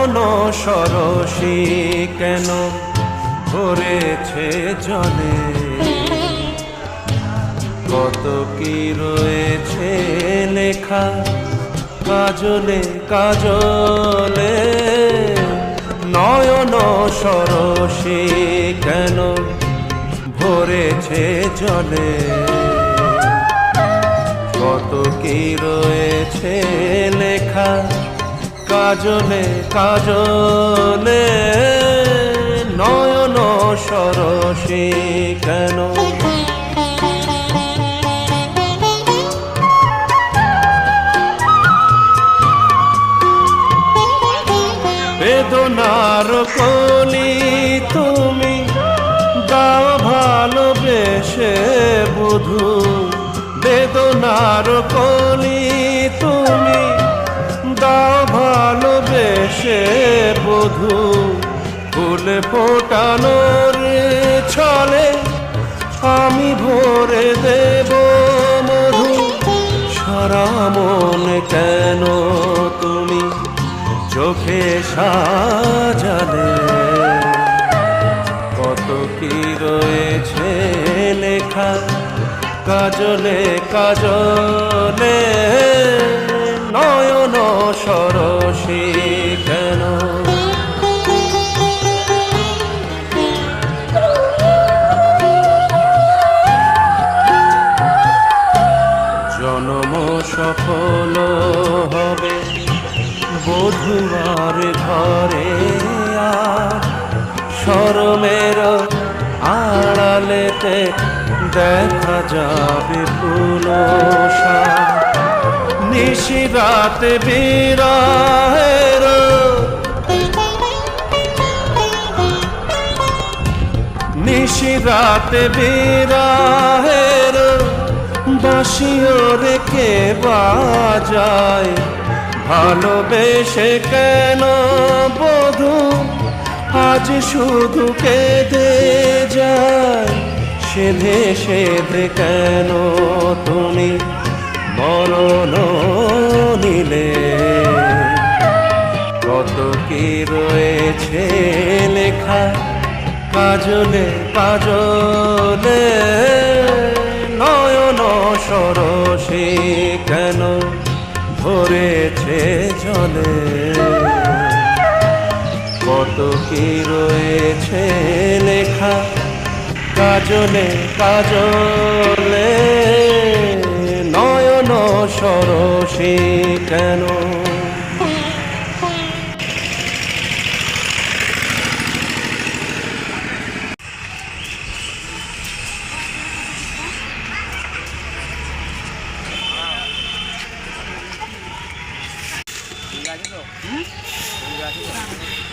নয়ন সরসী কেন ভরেছে জলে, কত কি রয়েছে লেখা কাজলে কাজলে। নয়ন সরসী কেন ভরেছে জলে, কত কি রয়েছে লেখা কাজলে কাজলে। নয়ন সরসী কেন, বেদনার কলি তুমি দাও ভালোবেসে বধূ, বেদনার কলি তুমি দাও ভালোবেসে বধূ। ফুল ফোটানোর ছলে আমি ভরে দেব মধু, সারা মন কেন তুমি চোখে সাজালে, কত কি রয়েছে লেখা কাজলে কাজলে। নয়ন সরসী কেন, জন্ম সফল হবে বধুয়ার ঘরে, আর শরমের আড়ালেতে দেখা যাবে পুলসা। নিশিরাতে বিরহের নিশিরাতে বিরহের বাঁশিও রেখে বাজায়, ভালোবেসে কেন বধূ আজ শুধু কেঁদে যায়। সেধে সেধে কেন তুমি মরণ নিলে, কত কি রয়েছে লেখা কাজলে কাজলে। নয়ন সরসী কেন ভরেছে জলে, কত কি রয়েছে লেখা কাজলে কাজলে। নয়ন সরসী কেন। ঠিক আছে তো? ঠিক আছে তো?